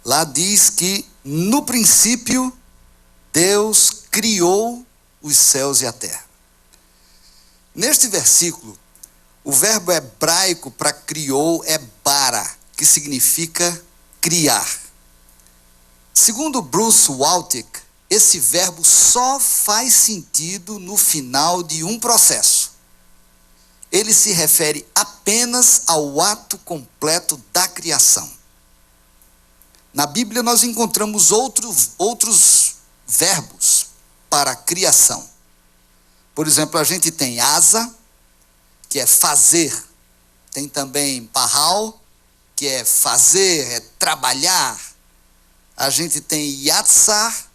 Lá diz que no princípio Deus criou os céus e a terra. Neste versículo, o verbo hebraico para criou é bara, que significa criar. Segundo Bruce Waltke, esse verbo só faz sentido no final de um processo. Ele se refere apenas ao ato completo da criação. Na Bíblia nós encontramos outros verbos para a criação. Por exemplo, a gente tem asa, que é fazer. Tem também parral, que é fazer, é trabalhar. A gente tem yatsar,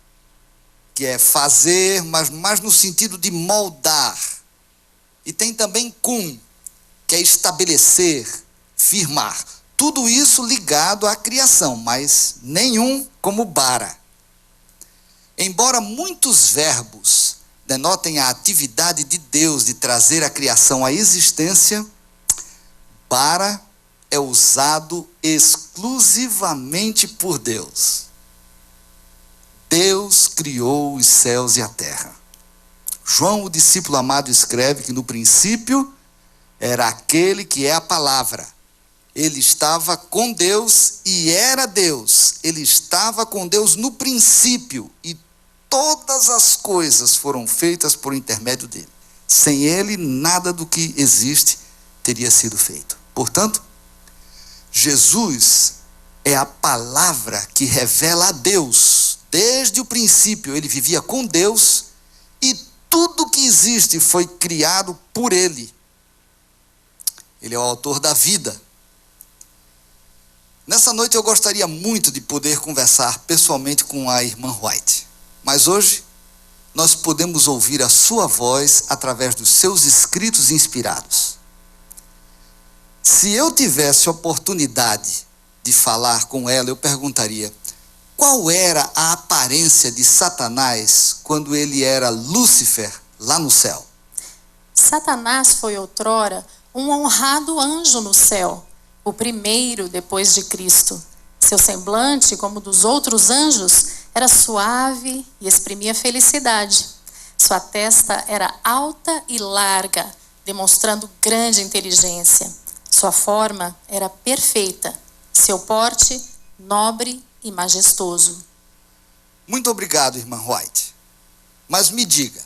que é fazer, mas mais no sentido de moldar. E tem também cum, que é estabelecer, firmar. Tudo isso ligado à criação, mas nenhum como bara. Embora muitos verbos denotem a atividade de Deus de trazer a criação à existência, bara é usado exclusivamente por Deus. Deus criou os céus e a terra. João, o discípulo amado, escreve que no princípio era aquele que é a palavra. Ele estava com Deus e era Deus. Ele estava com Deus no princípio e todas as coisas foram feitas por intermédio dele. Sem ele, nada do que existe teria sido feito. Portanto, Jesus é a palavra que revela a Deus. Desde o princípio, ele vivia com Deus e tudo que existe foi criado por ele. Ele é o autor da vida. Nessa noite eu gostaria muito de poder conversar pessoalmente com a irmã White. Mas hoje nós podemos ouvir a sua voz através dos seus escritos inspirados. Se eu tivesse oportunidade de falar com ela, eu perguntaria: qual era a aparência de Satanás quando ele era Lúcifer lá no céu? Satanás foi outrora um honrado anjo no céu, o primeiro depois de Cristo. Seu semblante, como dos outros anjos, era suave e exprimia felicidade. Sua testa era alta e larga, demonstrando grande inteligência. Sua forma era perfeita, seu porte nobre e majestoso. Muito obrigado, irmã White. Mas me diga,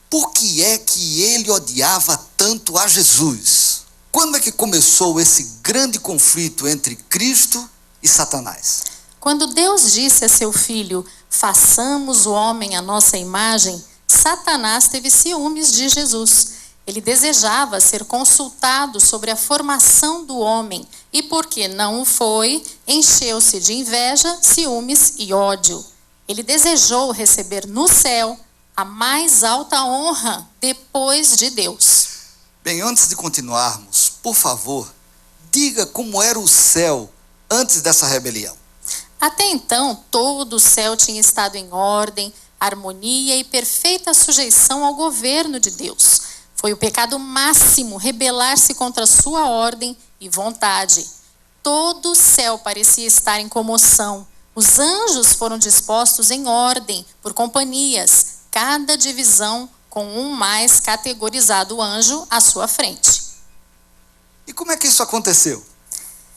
por que é que ele odiava tanto a Jesus? Quando é que começou esse grande conflito entre Cristo e Satanás? Quando Deus disse a seu filho: façamos o homem à nossa imagem, Satanás teve ciúmes de Jesus. Ele desejava ser consultado sobre a formação do homem e, porque não o foi, encheu-se de inveja, ciúmes e ódio. Ele desejou receber no céu a mais alta honra depois de Deus. Bem, antes de continuarmos, por favor, diga como era o céu antes dessa rebelião. Até então, todo o céu tinha estado em ordem, harmonia e perfeita sujeição ao governo de Deus. Foi o pecado máximo rebelar-se contra a sua ordem e vontade. Todo o céu parecia estar em comoção. Os anjos foram dispostos em ordem, por companhias, cada divisão com um mais categorizado anjo à sua frente. E como é que isso aconteceu?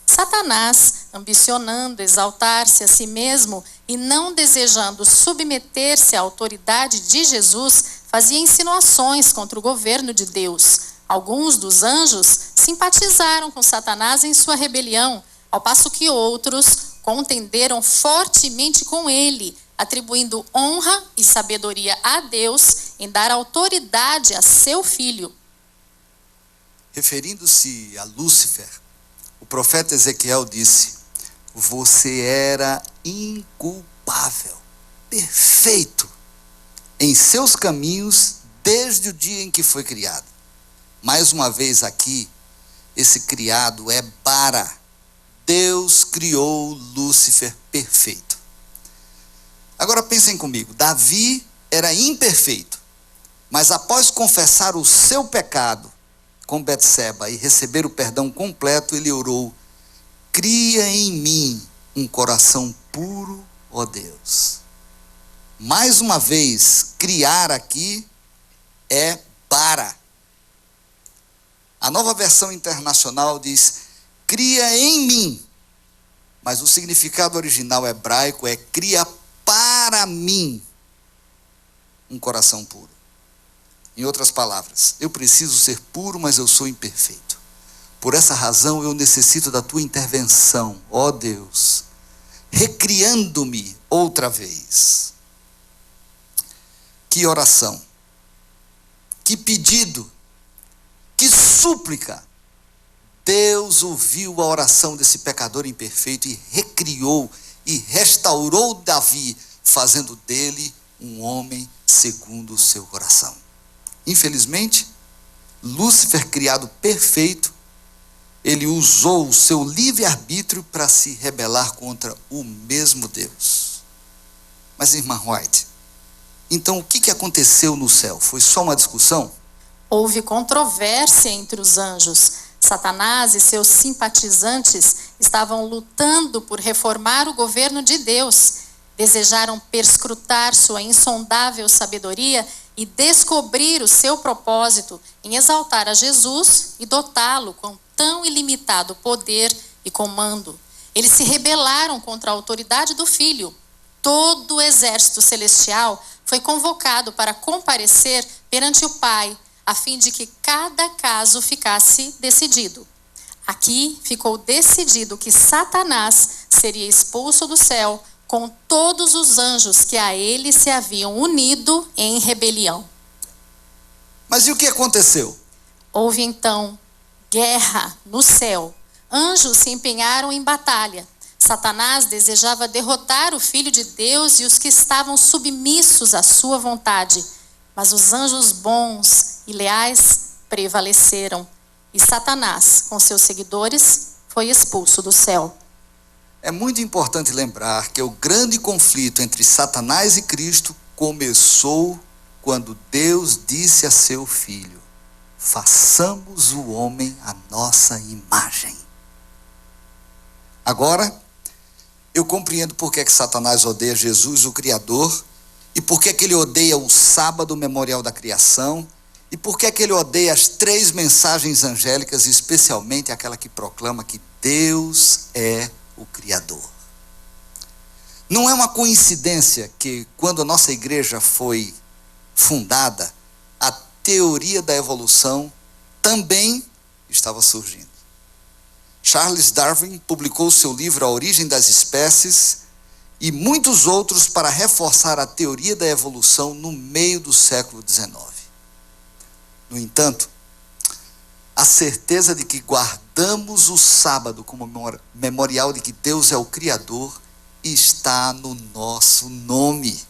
Satanás, ambicionando exaltar-se a si mesmo e não desejando submeter-se à autoridade de Jesus, fazia insinuações contra o governo de Deus. Alguns dos anjos simpatizaram com Satanás em sua rebelião, ao passo que outros contenderam fortemente com ele, atribuindo honra e sabedoria a Deus em dar autoridade a seu filho. Referindo-se a Lúcifer, o profeta Ezequiel disse: você era inculpável, perfeito em seus caminhos desde o dia em que foi criado. Mais uma vez aqui, esse criado é bara. Deus criou Lúcifer perfeito. Agora pensem comigo, Davi era imperfeito, mas após confessar o seu pecado com Betseba e receber o perdão completo, ele orou: cria em mim um coração puro, ó Deus. Mais uma vez, criar aqui é bara. A Nova Versão Internacional diz, cria em mim. Mas o significado original hebraico é cria para mim um coração puro. Em outras palavras, eu preciso ser puro, mas eu sou imperfeito. Por essa razão eu necessito da tua intervenção, ó Deus, recriando-me outra vez. Que oração, que pedido, que súplica. Deus ouviu a oração desse pecador imperfeito e recriou e restaurou Davi, fazendo dele um homem segundo o seu coração. Infelizmente, Lúcifer, criado perfeito, ele usou o seu livre-arbítrio para se rebelar contra o mesmo Deus. Mas, irmã White, então o que aconteceu no céu? Foi só uma discussão? Houve controvérsia entre os anjos. Satanás e seus simpatizantes estavam lutando por reformar o governo de Deus. Desejaram perscrutar sua insondável sabedoria e descobrir o seu propósito em exaltar a Jesus e dotá-lo com tão ilimitado poder e comando. Eles se rebelaram contra a autoridade do Filho. Todo o exército celestial foi convocado para comparecer perante o Pai, a fim de que cada caso ficasse decidido. Aqui ficou decidido que Satanás seria expulso do céu com todos os anjos que a ele se haviam unido em rebelião. Mas e o que aconteceu? Houve então guerra no céu. Anjos se empenharam em batalha. Satanás desejava derrotar o Filho de Deus e os que estavam submissos à sua vontade. Mas os anjos bons e leais prevaleceram. E Satanás, com seus seguidores, foi expulso do céu. É muito importante lembrar que o grande conflito entre Satanás e Cristo começou quando Deus disse a seu Filho, façamos o homem à nossa imagem. Agora, eu compreendo por que Satanás odeia Jesus, o Criador, e por que ele odeia o sábado memorial da criação, e por que ele odeia as 3 mensagens angélicas, especialmente aquela que proclama que Deus é o Criador. Não é uma coincidência que, quando a nossa igreja foi fundada, a teoria da evolução também estava surgindo. Charles Darwin publicou seu livro A Origem das Espécies e muitos outros para reforçar a teoria da evolução no meio do século XIX. No entanto, a certeza de que guardamos o sábado como memorial de que Deus é o Criador está no nosso nome.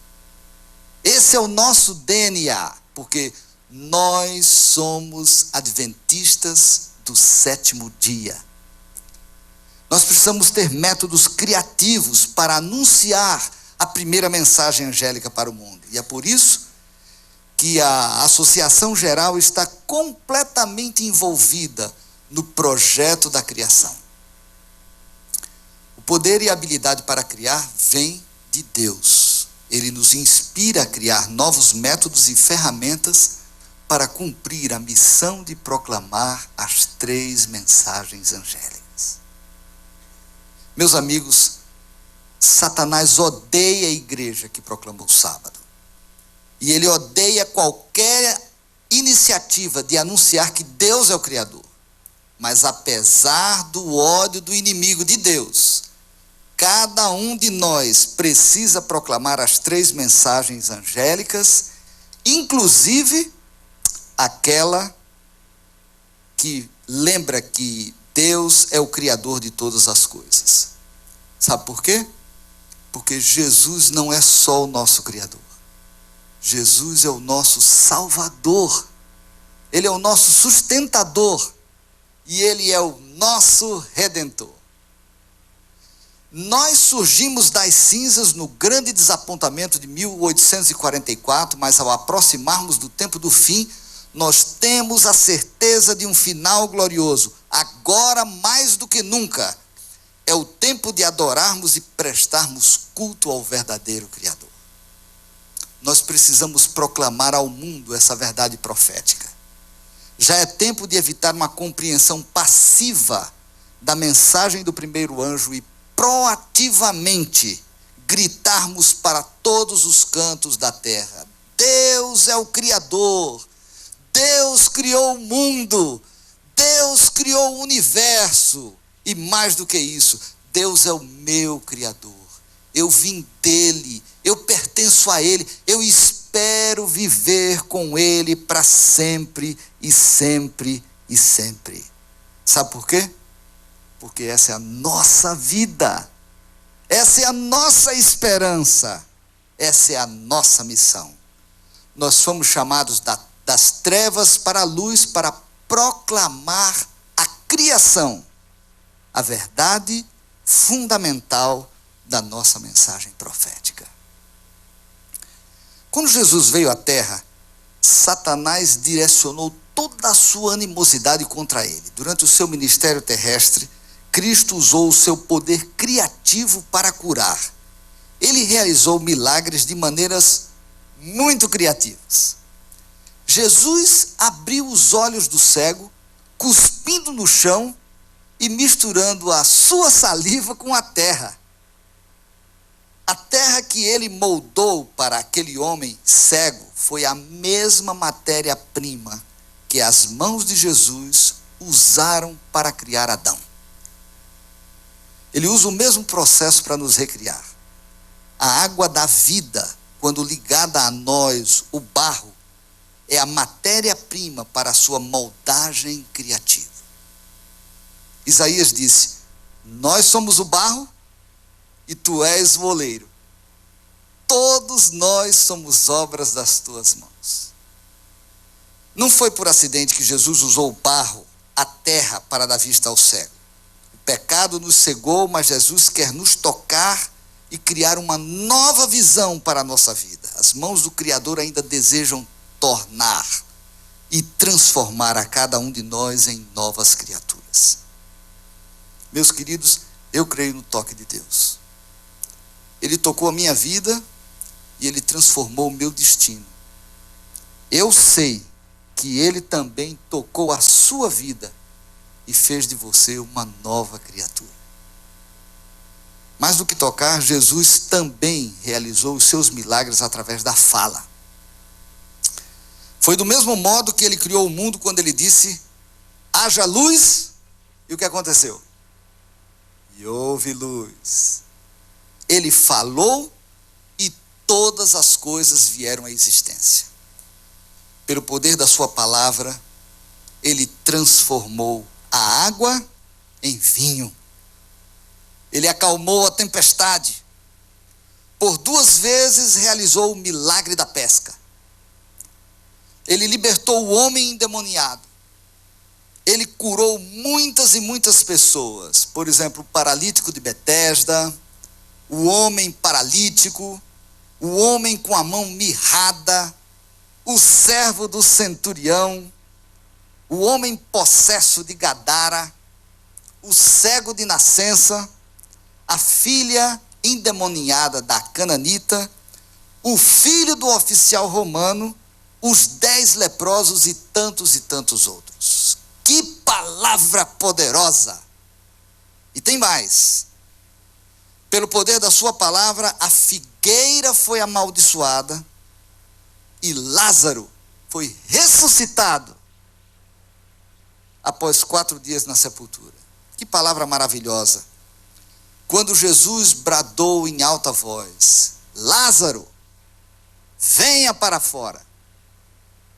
Esse é o nosso DNA, porque nós somos adventistas do 7º dia. Nós precisamos ter métodos criativos para anunciar a primeira mensagem angélica para o mundo. E é por isso que a Associação Geral está completamente envolvida no projeto da criação. O poder e a habilidade para criar vem de Deus. Ele nos inspira a criar novos métodos e ferramentas para cumprir a missão de proclamar as 3 mensagens angélicas. Meus amigos, Satanás odeia a igreja que proclama o sábado. E ele odeia qualquer iniciativa de anunciar que Deus é o Criador. Mas apesar do ódio do inimigo de Deus, cada um de nós precisa proclamar as 3 mensagens angélicas, inclusive aquela que lembra que Deus é o Criador de todas as coisas. Sabe por quê? Porque Jesus não é só o nosso Criador. Jesus é o nosso Salvador. Ele é o nosso sustentador. E Ele é o nosso Redentor. Nós surgimos das cinzas no grande desapontamento de 1844, mas ao aproximarmos do tempo do fim, nós temos a certeza de um final glorioso. Agora, mais do que nunca, é o tempo de adorarmos e prestarmos culto ao verdadeiro Criador. Nós precisamos proclamar ao mundo essa verdade profética. Já é tempo de evitar uma compreensão passiva da mensagem do primeiro anjo e proativamente gritarmos para todos os cantos da terra: Deus é o Criador, Deus criou o mundo, Deus criou o universo, e mais do que isso, Deus é o meu Criador, eu vim dele, eu pertenço a ele, eu espero viver com ele para sempre e sempre e sempre. Sabe por quê? Porque essa é a nossa vida, essa é a nossa esperança, essa é a nossa missão. Nós fomos chamados das trevas para a luz para proclamar a criação, a verdade fundamental da nossa mensagem profética. Quando Jesus veio à terra, Satanás direcionou toda a sua animosidade contra ele. Durante o seu ministério terrestre, Cristo usou o seu poder criativo para curar. Ele realizou milagres de maneiras muito criativas. Jesus abriu os olhos do cego, cuspindo no chão e misturando a sua saliva com a terra. A terra que ele moldou para aquele homem cego foi a mesma matéria-prima que as mãos de Jesus usaram para criar Adão. Ele usa o mesmo processo para nos recriar. A água da vida, quando ligada a nós, o barro, é a matéria-prima para a sua moldagem criativa. Isaías disse: nós somos o barro e tu és o oleiro. Todos nós somos obras das tuas mãos. Não foi por acidente que Jesus usou o barro, a terra, para dar vista ao cego. O pecado nos cegou, mas Jesus quer nos tocar e criar uma nova visão para a nossa vida. As mãos do Criador ainda desejam tornar e transformar a cada um de nós em novas criaturas. Meus queridos, eu creio no toque de Deus. Ele tocou a minha vida e ele transformou o meu destino. Eu sei que ele também tocou a sua vida e fez de você uma nova criatura. Mais do que tocar, Jesus também realizou os seus milagres através da fala. Foi do mesmo modo que ele criou o mundo quando ele disse: haja luz, e o que aconteceu? E houve luz. Ele falou e todas as coisas vieram à existência. Pelo poder da sua palavra, ele transformou a água em vinho. Ele acalmou a tempestade. Por 2 vezes realizou o milagre da pesca. Ele libertou o homem endemoniado. Ele curou muitas e muitas pessoas. Por exemplo, o paralítico de Betesda, o homem paralítico, o homem com a mão mirrada, o servo do centurião, o homem possesso de Gadara, o cego de nascença, a filha endemoniada da cananita, o filho do oficial romano, os 10 leprosos e tantos outros. Que palavra poderosa! E tem mais. Pelo poder da sua palavra, a figueira foi amaldiçoada e Lázaro foi ressuscitado após 4 dias na sepultura. Que palavra maravilhosa! Quando Jesus bradou em alta voz: Lázaro, venha para fora.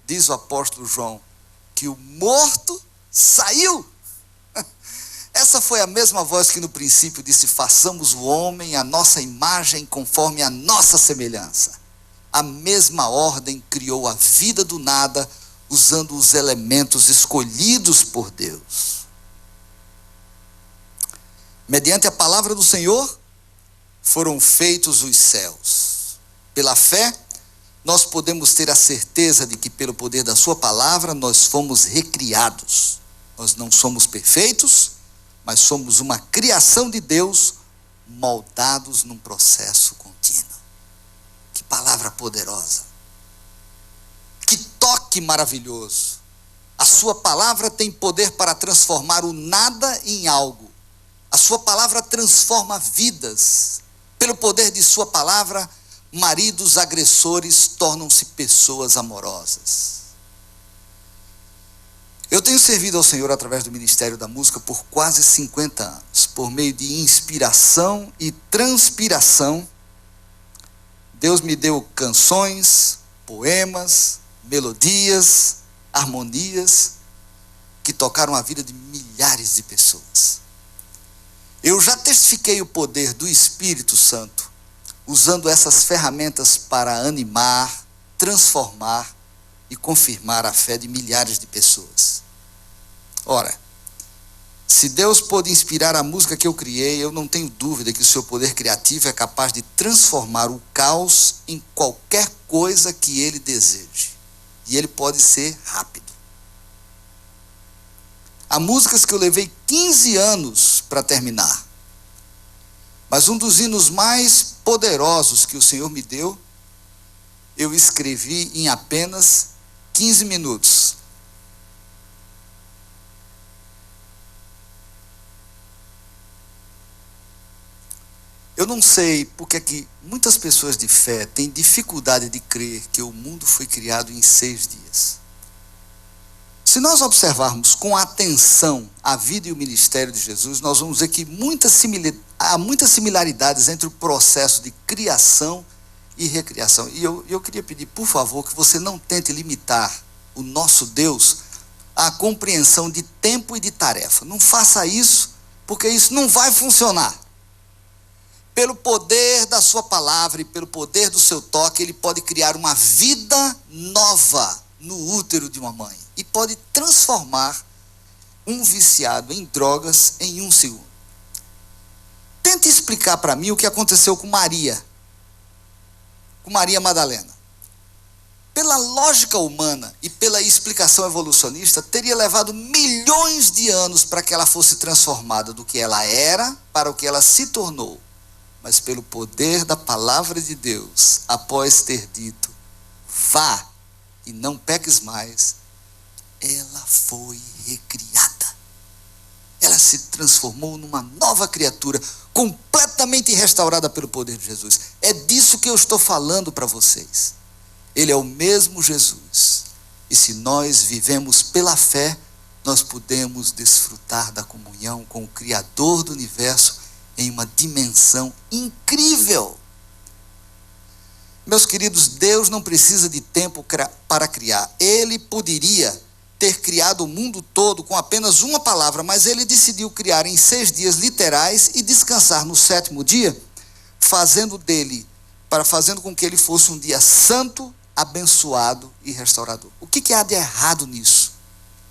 Diz o apóstolo João que o morto saiu. Essa foi a mesma voz que no princípio disse: façamos o homem à nossa imagem, conforme a nossa semelhança. A mesma ordem criou a vida do nada, usando os elementos escolhidos por Deus. Mediante a palavra do Senhor, foram feitos os céus. Pela fé, nós podemos ter a certeza de que pelo poder da sua palavra nós fomos recriados. Nós não somos perfeitos, mas somos uma criação de Deus, moldados num processo contínuo. Que palavra poderosa! Que toque maravilhoso! A sua palavra tem poder para transformar o nada em algo. A sua palavra transforma vidas. Pelo poder de sua palavra, maridos agressores tornam-se pessoas amorosas. Eu tenho servido ao Senhor através do Ministério da Música por quase 50 anos. Por meio de inspiração e transpiração, Deus me deu canções, poemas, melodias, harmonias, que tocaram a vida de milhares de pessoas. Eu já testifiquei o poder do Espírito Santo, usando essas ferramentas para animar, transformar e confirmar a fé de milhares de pessoas. Ora, se Deus pôde inspirar a música que eu criei, eu não tenho dúvida que o seu poder criativo é capaz de transformar o caos em qualquer coisa que ele deseje. E ele pode ser rápido. Há músicas que eu levei 15 anos para terminar. Mas um dos hinos mais poderosos que o Senhor me deu, eu escrevi em apenas 15 minutos. Eu não sei porque é que muitas pessoas de fé têm dificuldade de crer que o mundo foi criado em 6 dias. Se nós observarmos com atenção a vida e o ministério de Jesus, nós vamos ver que há muitas similaridades entre o processo de criação e recriação. E eu queria pedir, por favor, que você não tente limitar o nosso Deus à compreensão de tempo e de tarefa. Não faça isso, porque isso não vai funcionar. Pelo poder da sua palavra e pelo poder do seu toque, ele pode criar uma vida nova no útero de uma mãe. E pode transformar um viciado em drogas em 1 segundo. Tente explicar para mim o que aconteceu com Maria Madalena. Pela lógica humana e pela explicação evolucionista, teria levado milhões de anos para que ela fosse transformada do que ela era para o que ela se tornou. Mas pelo poder da palavra de Deus, após ter dito, vá e não peques mais, ela foi recriada. Ela se transformou numa nova criatura, completamente restaurada pelo poder de Jesus. É disso que eu estou falando para vocês. Ele é o mesmo Jesus. E se nós vivemos pela fé, nós podemos desfrutar da comunhão com o Criador do universo em uma dimensão incrível. Meus queridos, Deus não precisa de tempo para criar. Ele poderia ter criado o mundo todo com apenas uma palavra, mas ele decidiu criar em 6 dias literais e descansar no 7º dia, fazendo com que ele fosse um dia santo, abençoado e restaurador. O que há de errado nisso?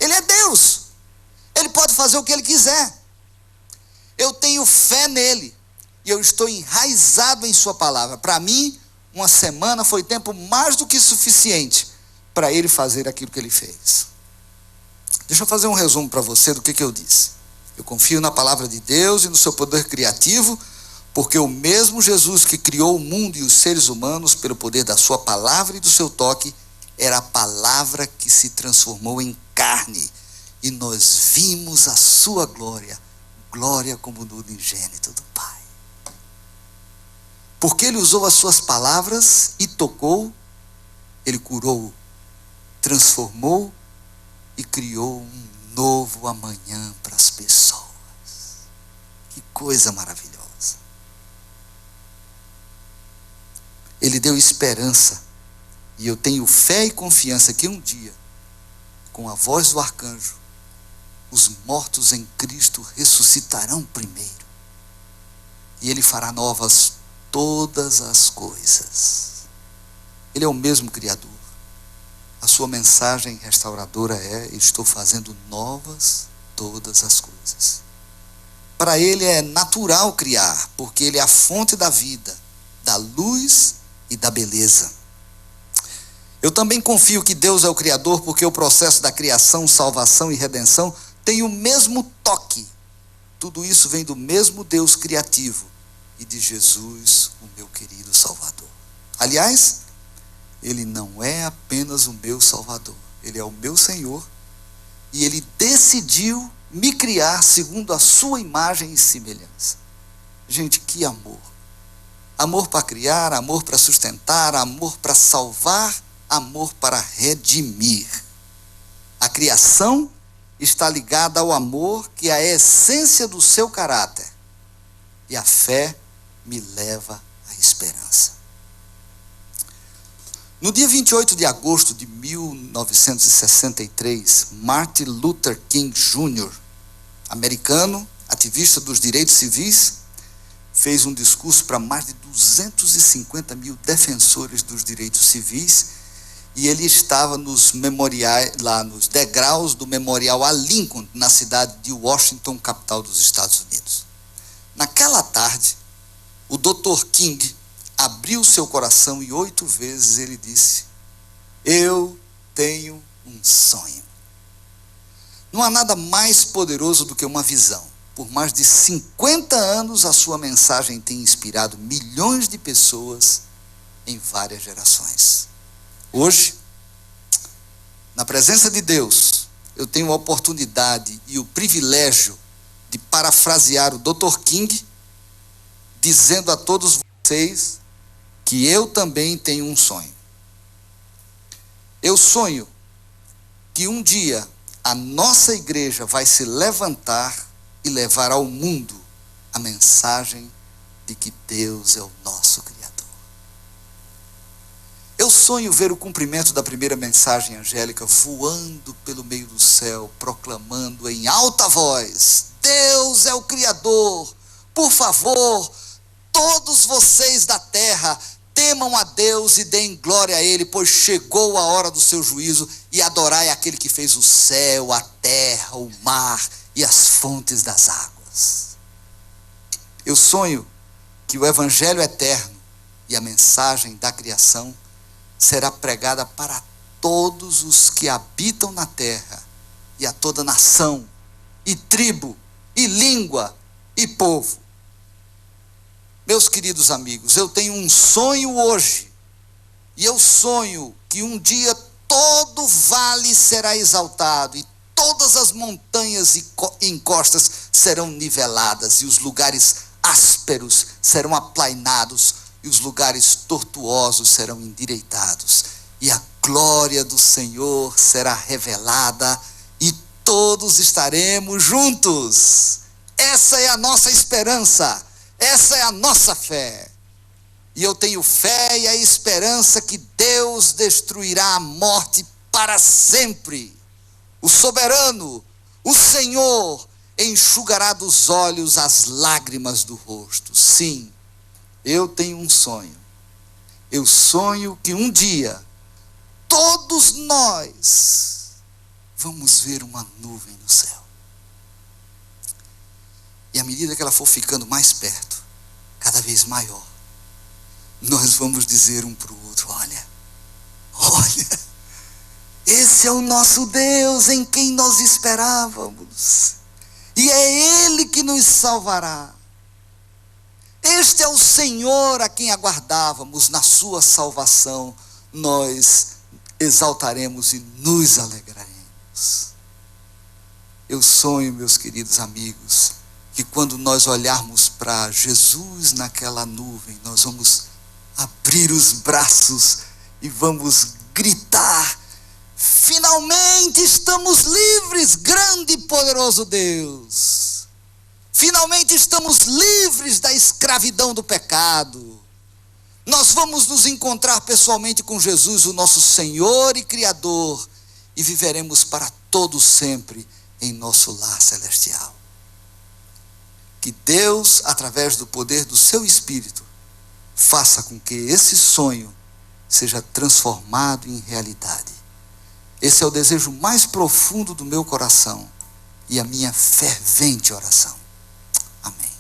Ele é Deus. Ele pode fazer o que ele quiser. Eu tenho fé nele e eu estou enraizado em sua palavra. Para mim, uma semana foi tempo mais do que suficiente para ele fazer aquilo que ele fez. Deixa eu fazer um resumo para você do que eu disse. Eu confio na palavra de Deus e no seu poder criativo, porque o mesmo Jesus que criou o mundo e os seres humanos pelo poder da sua palavra e do seu toque, era a palavra que se transformou em carne, e nós vimos a sua glória como do unigênito do Pai. Porque ele usou as suas palavras e tocou, ele curou, transformou e criou um novo amanhã para as pessoas. Que coisa maravilhosa. Ele deu esperança, e eu tenho fé e confiança que um dia, com a voz do arcanjo, os mortos em Cristo ressuscitarão primeiro, e ele fará novas todas as coisas. Ele é o mesmo Criador. A sua mensagem restauradora é: estou fazendo novas todas as coisas. Para ele é natural criar, porque ele é a fonte da vida, da luz e da beleza. Eu também confio que Deus é o Criador, porque o processo da criação, salvação e redenção tem o mesmo toque tudo isso vem do mesmo Deus criativo e de Jesus, o meu querido Salvador. Aliás, Ele não é apenas o meu Salvador, Ele é o meu Senhor, e Ele decidiu me criar segundo a sua imagem e semelhança. Gente, que amor! Amor para criar, amor para sustentar, amor para salvar, amor para redimir. A criação está ligada ao amor, que é a essência do seu caráter. E a fé me leva à esperança. No dia 28 de agosto de 1963, Martin Luther King Jr., americano, ativista dos direitos civis, fez um discurso para mais de 250 mil defensores dos direitos civis, e ele estava nos memoriais, lá nos degraus do memorial a Lincoln, na cidade de Washington, capital dos Estados Unidos. Naquela tarde, o Dr. King abriu seu coração e 8 vezes ele disse: eu tenho um sonho. Não há nada mais poderoso do que uma visão. Por mais de 50 anos, a sua mensagem tem inspirado milhões de pessoas em várias gerações. Hoje, na presença de Deus, eu tenho a oportunidade e o privilégio de parafrasear o Dr. King, dizendo a todos vocês que eu também tenho um sonho. Eu sonho que um dia a nossa igreja vai se levantar e levar ao mundo a mensagem de que Deus é o nosso Criador. Eu sonho ver o cumprimento da primeira mensagem angélica voando pelo meio do céu, proclamando em alta voz: Deus é o Criador. Por favor, todos vocês da terra, temam a Deus e deem glória a Ele, pois chegou a hora do seu juízo, e adorai aquele que fez o céu, a terra, o mar e as fontes das águas. Eu sonho que o evangelho eterno e a mensagem da criação será pregada para todos os que habitam na terra, e a toda nação, e tribo, e língua, e povo. Meus queridos amigos, eu tenho um sonho hoje, e eu sonho que um dia todo vale será exaltado, e todas as montanhas e encostas serão niveladas, e os lugares ásperos serão aplainados, e os lugares tortuosos serão endireitados, e a glória do Senhor será revelada, e todos estaremos juntos. Essa é a nossa esperança, essa é a nossa fé. E eu tenho fé e a esperança que Deus destruirá a morte para sempre. O soberano, o Senhor, enxugará dos olhos as lágrimas do rosto. Sim, eu tenho um sonho. Eu sonho que um dia, todos nós vamos ver uma nuvem no céu. E à medida que ela for ficando mais perto, cada vez maior, nós vamos dizer um para o outro: olha, esse é o nosso Deus em quem nós esperávamos, e é Ele que nos salvará. Este é o Senhor a quem aguardávamos. Na sua salvação nós exaltaremos e nos alegraremos. Eu sonho, meus queridos amigos, que quando nós olharmos para Jesus naquela nuvem, nós vamos abrir os braços e vamos gritar: finalmente estamos livres, grande e poderoso Deus. Finalmente estamos livres da escravidão do pecado. Nós vamos nos encontrar pessoalmente com Jesus, o nosso Senhor e Criador, e viveremos para todo sempre em nosso lar celestial. Que Deus, através do poder do seu Espírito, faça com que esse sonho seja transformado em realidade. Esse é o desejo mais profundo do meu coração e a minha fervente oração. Amém.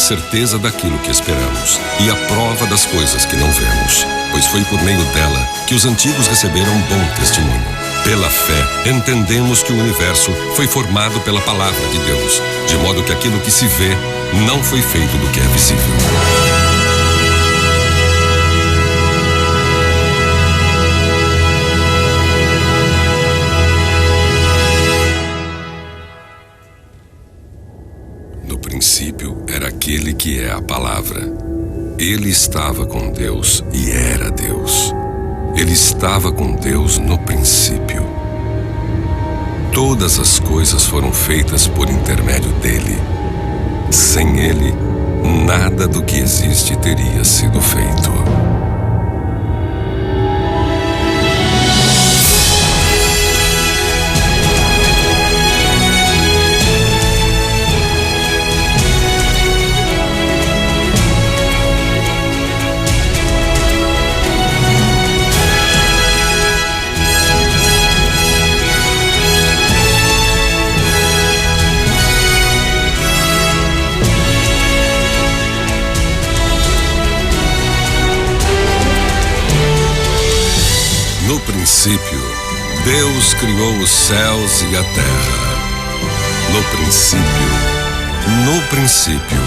certeza daquilo que esperamos e a prova das coisas que não vemos, pois foi por meio dela que os antigos receberam bom testemunho. Pela fé, entendemos que o universo foi formado pela palavra de Deus, de modo que aquilo que se vê não foi feito do que é visível. No princípio era aquele que é a palavra. Ele estava com Deus e era Deus. Ele estava com Deus no princípio. Todas as coisas foram feitas por intermédio dele. Sem ele, nada do que existe teria sido feito. No princípio, Deus criou os céus e a terra. No princípio,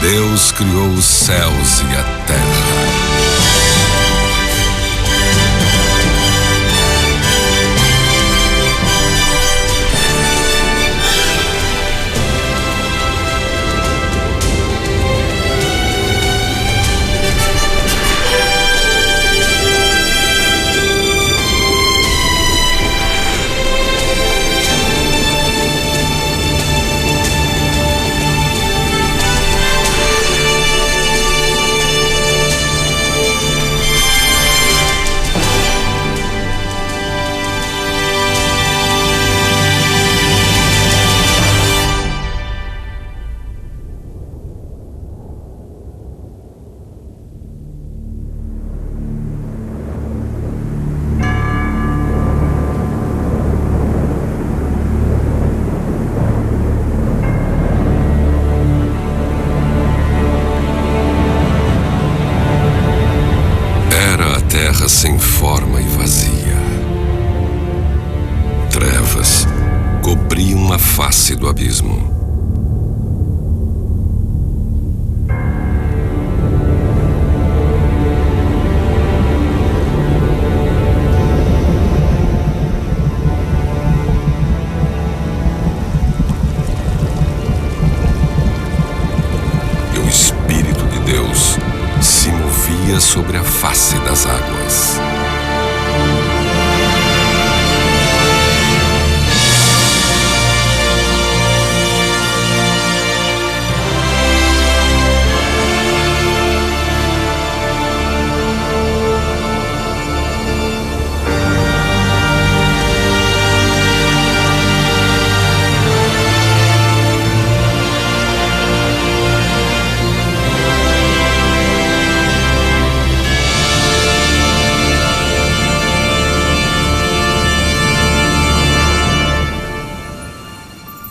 Deus criou os céus e a terra. Sem forma e vazia. Trevas cobriam a face do abismo. E o Espírito de Deus se movia sobre a face das águas.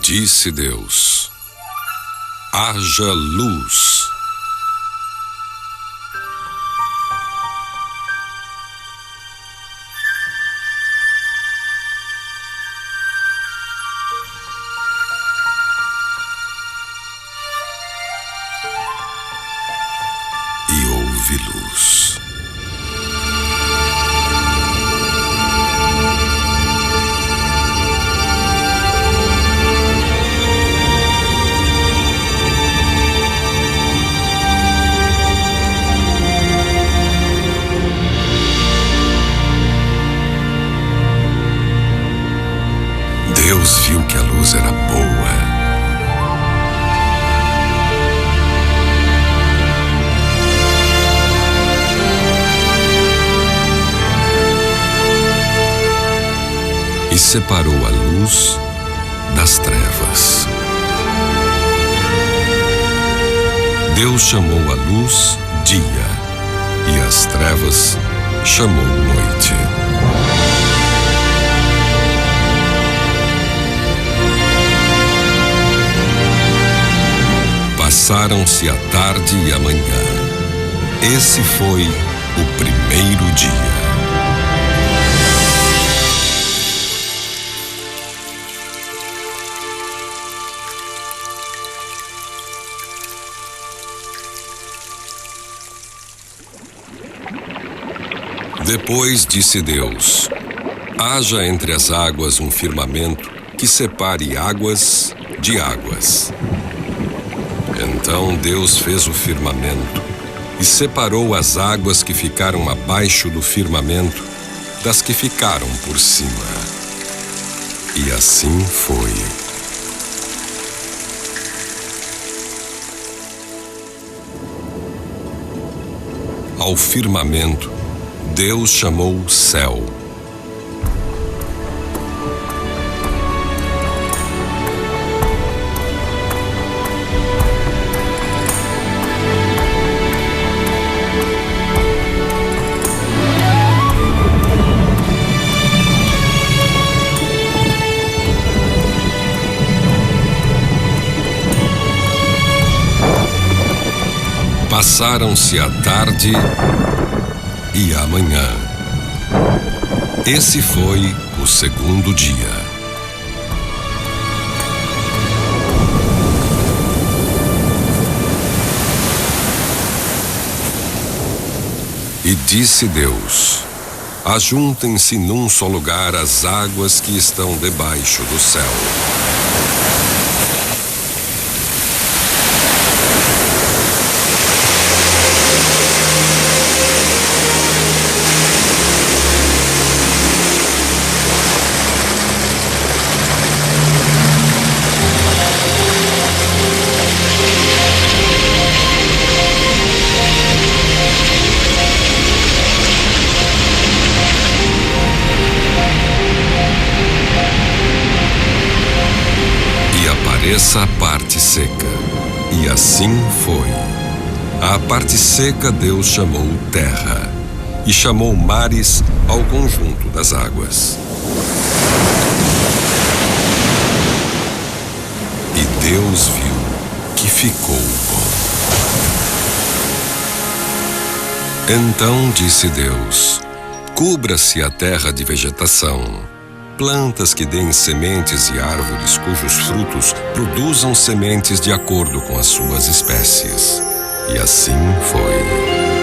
Disse Deus: haja luz. E houve luz. Deus viu que a luz era boa. E separou a luz das trevas. Deus chamou a luz dia, e as trevas chamou noite. Passaram-se a tarde e a manhã. Esse foi o primeiro dia. Depois disse Deus: haja entre as águas um firmamento que separe águas de águas. Então Deus fez o firmamento e separou as águas que ficaram abaixo do firmamento das que ficaram por cima. E assim foi. Ao firmamento, Deus chamou céu. Passaram-se a tarde e a manhã. Esse foi o segundo dia. E disse Deus: ajuntem-se num só lugar as águas que estão debaixo do céu. Essa parte seca. E assim foi. A parte seca Deus chamou terra, e chamou mares ao conjunto das águas. E Deus viu que ficou bom. Então disse Deus: cubra-se a terra de vegetação, plantas que deem sementes e árvores cujos frutos produzam sementes de acordo com as suas espécies. E assim foi.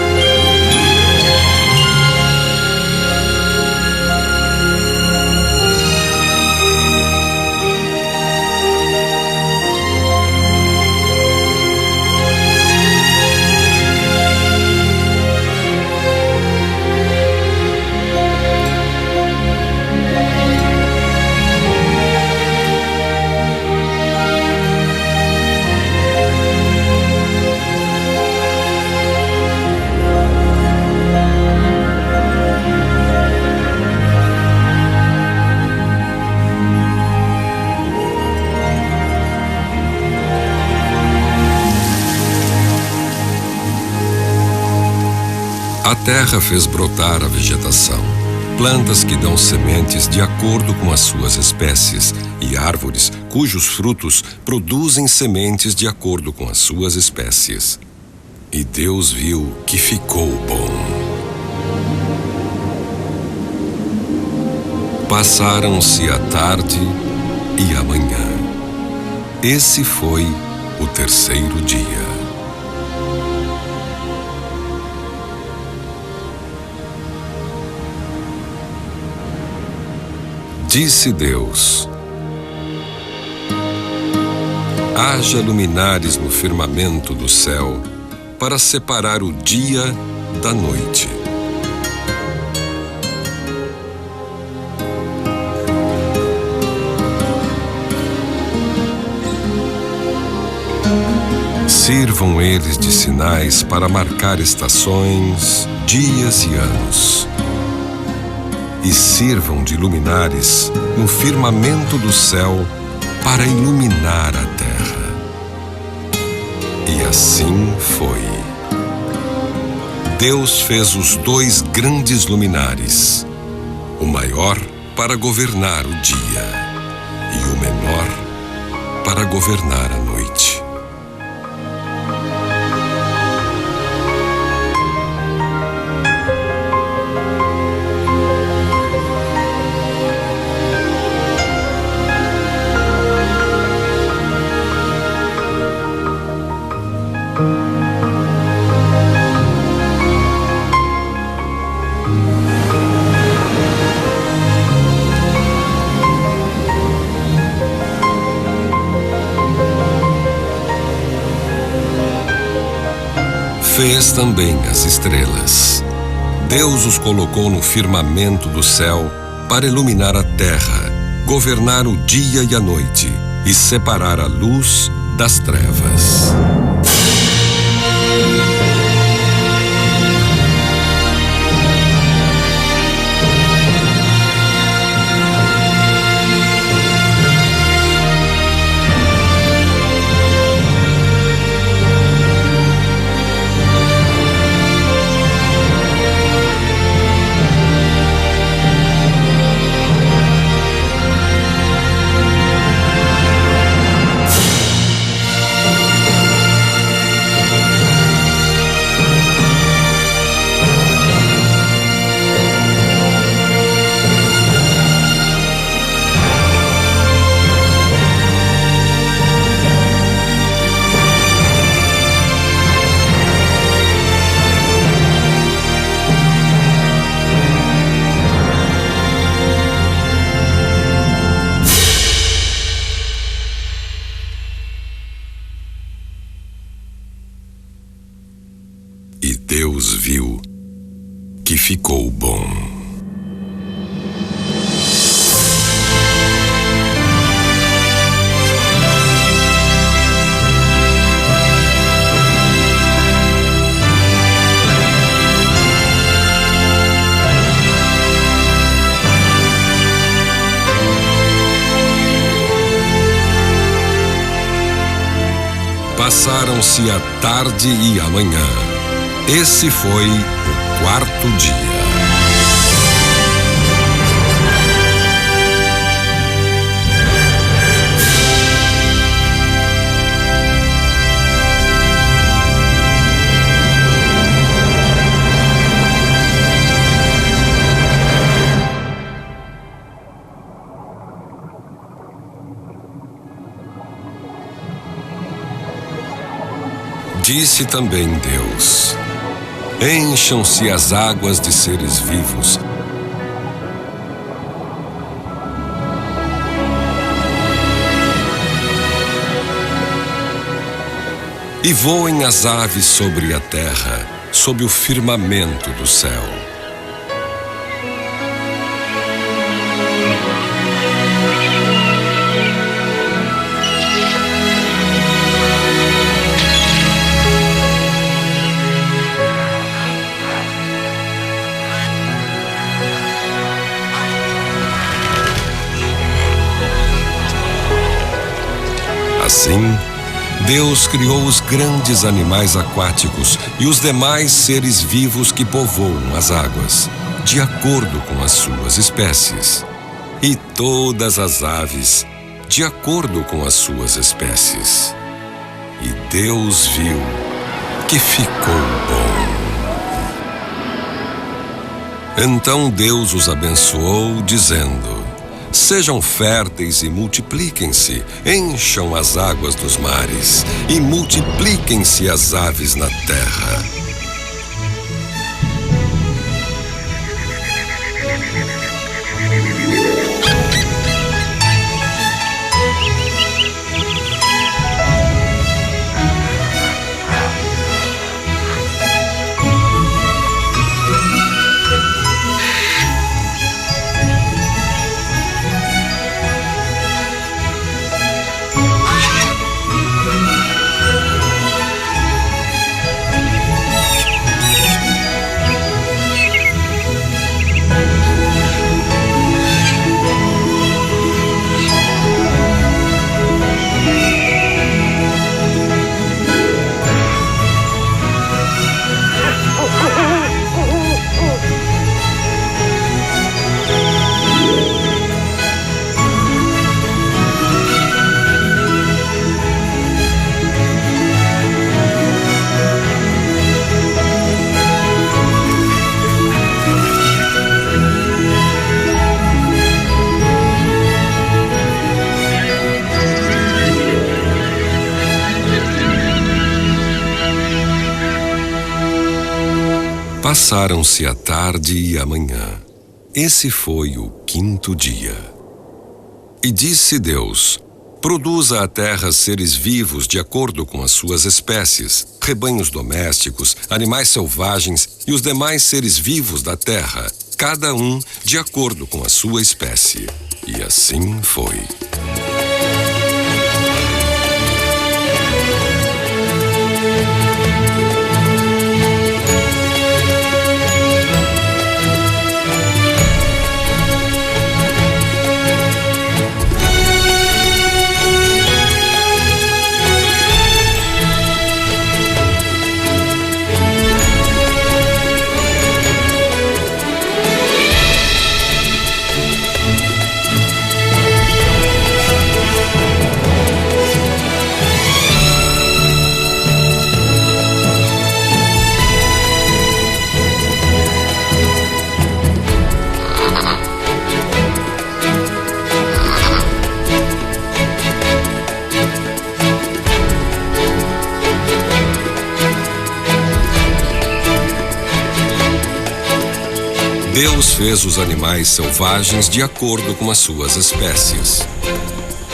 A terra fez brotar a vegetação, plantas que dão sementes de acordo com as suas espécies, e árvores cujos frutos produzem sementes de acordo com as suas espécies. E Deus viu que ficou bom. Passaram-se a tarde e a manhã. Esse foi o terceiro dia. Disse Deus: haja luminares no firmamento do céu para separar o dia da noite. Sirvam eles de sinais para marcar estações, dias e anos. E sirvam de luminares no firmamento do céu para iluminar a terra. E assim foi. Deus fez os dois grandes luminares, o maior para governar o dia e o menor para governar a noite. Fez também as estrelas. Deus os colocou no firmamento do céu para iluminar a terra, governar o dia e a noite e separar a luz das trevas. E Deus viu que ficou bom. Passaram-se a tarde e a manhã. Esse foi o quarto dia. Disse também Deus: encham-se as águas de seres vivos e voem as aves sobre a terra, sob o firmamento do céu. Assim, Deus criou os grandes animais aquáticos e os demais seres vivos que povoam as águas, de acordo com as suas espécies, e todas as aves, de acordo com as suas espécies. E Deus viu que ficou bom. Então Deus os abençoou, dizendo: sejam férteis e multipliquem-se, encham as águas dos mares e multipliquem-se as aves na terra. Passaram-se a tarde e a manhã. Esse foi o quinto dia. E disse Deus: Produza a terra seres vivos de acordo com as suas espécies, rebanhos domésticos, animais selvagens e os demais seres vivos da terra, cada um de acordo com a sua espécie. E assim foi. Deus fez os animais selvagens de acordo com as suas espécies,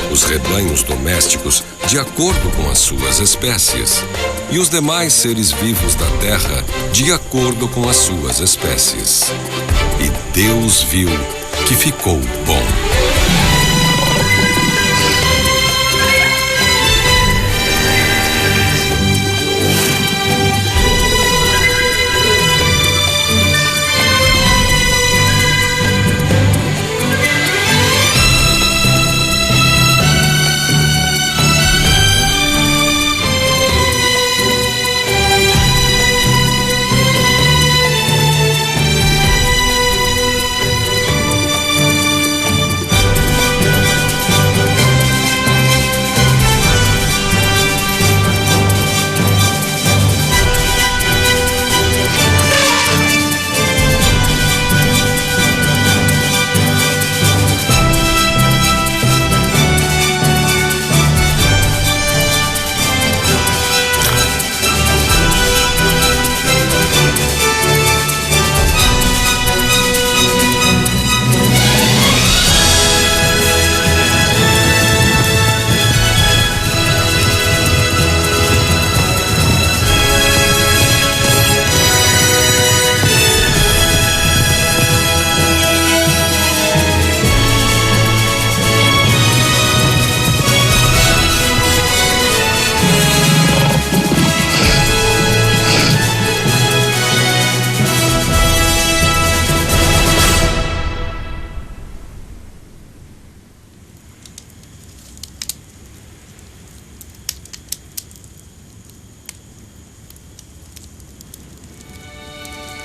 os rebanhos domésticos de acordo com as suas espécies e os demais seres vivos da terra de acordo com as suas espécies. E Deus viu que ficou bom.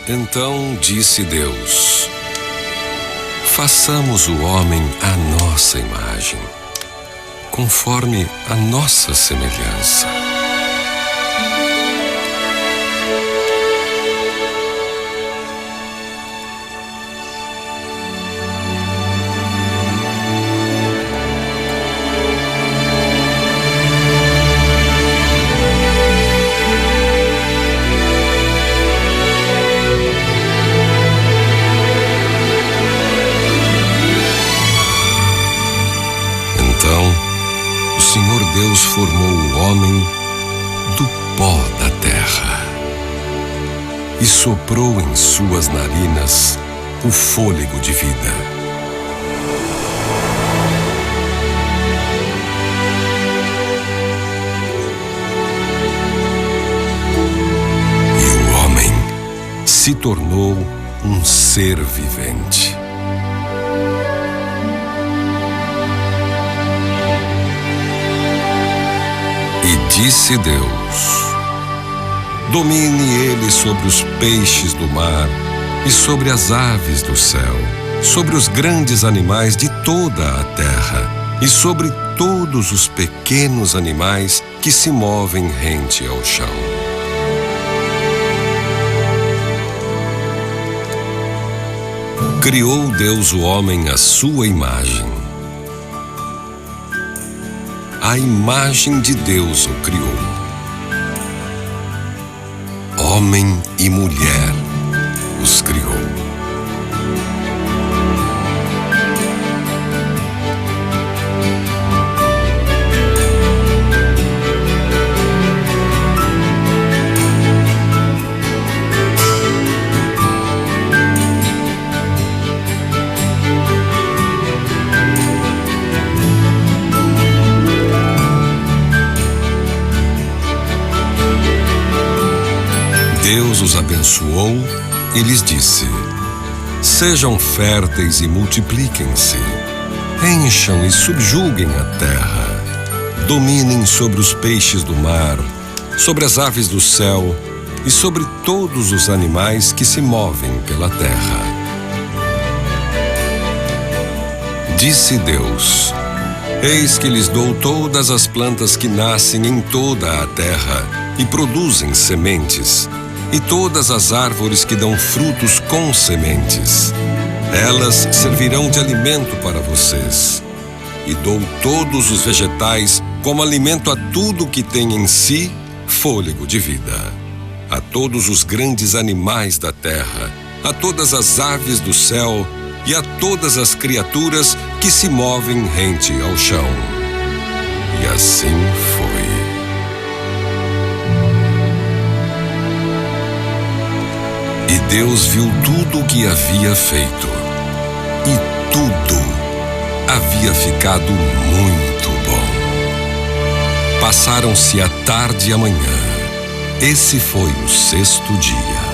Então disse Deus: façamos o homem à nossa imagem, conforme a nossa semelhança. Então, o Senhor Deus formou o homem do pó da terra e soprou em suas narinas o fôlego de vida. E o homem se tornou um ser vivente. E disse Deus: domine ele sobre os peixes do mar e sobre as aves do céu, sobre os grandes animais de toda a terra e sobre todos os pequenos animais que se movem rente ao chão. Criou Deus o homem à sua imagem. A imagem de Deus o criou. Homem e mulher os criou. abençoou e lhes disse: sejam férteis e multipliquem-se, encham e subjuguem a terra, dominem sobre os peixes do mar, sobre as aves do céu e sobre todos os animais que se movem pela terra. Disse Deus: eis que lhes dou todas as plantas que nascem em toda a terra e produzem sementes, e todas as árvores que dão frutos com sementes. Elas servirão de alimento para vocês. E dou todos os vegetais como alimento a tudo que tem em si fôlego de vida, a todos os grandes animais da terra, a todas as aves do céu e a todas as criaturas que se movem rente ao chão. E assim foi. E Deus viu tudo o que havia feito, e tudo havia ficado muito bom. Passaram-se a tarde e a manhã. Esse foi o 6º dia.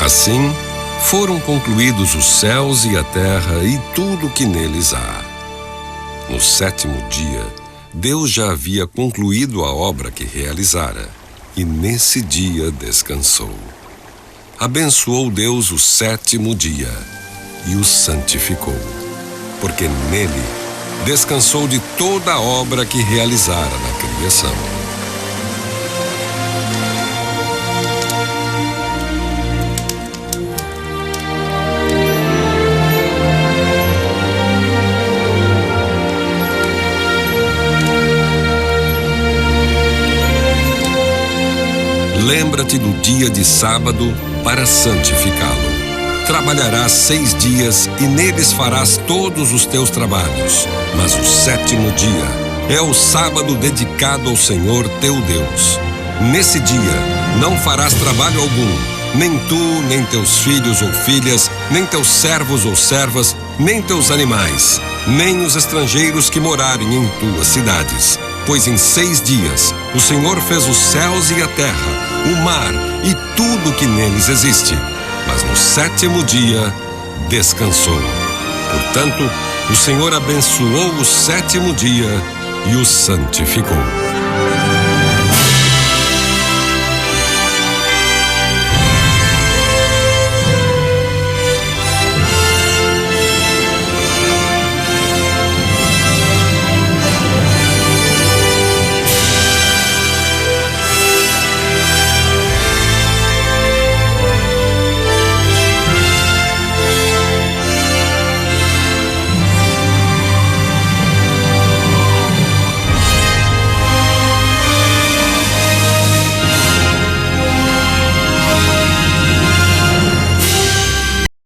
Assim, foram concluídos os céus e a terra e tudo o que neles há. No 7º dia, Deus já havia concluído a obra que realizara, e nesse dia descansou. Abençoou Deus o 7º dia e o santificou, porque nele descansou de toda a obra que realizara na criação. Lembra-te do dia de sábado para santificá-lo. Trabalharás 6 dias e neles farás todos os teus trabalhos. Mas o 7º dia é o sábado dedicado ao Senhor teu Deus. Nesse dia não farás trabalho algum, nem tu, nem teus filhos ou filhas, nem teus servos ou servas, nem teus animais, nem os estrangeiros que morarem em tuas cidades. Pois em 6 dias o Senhor fez os céus e a terra, o mar e tudo que neles existe. Mas no 7º dia descansou. Portanto, o Senhor abençoou o 7º dia e o santificou.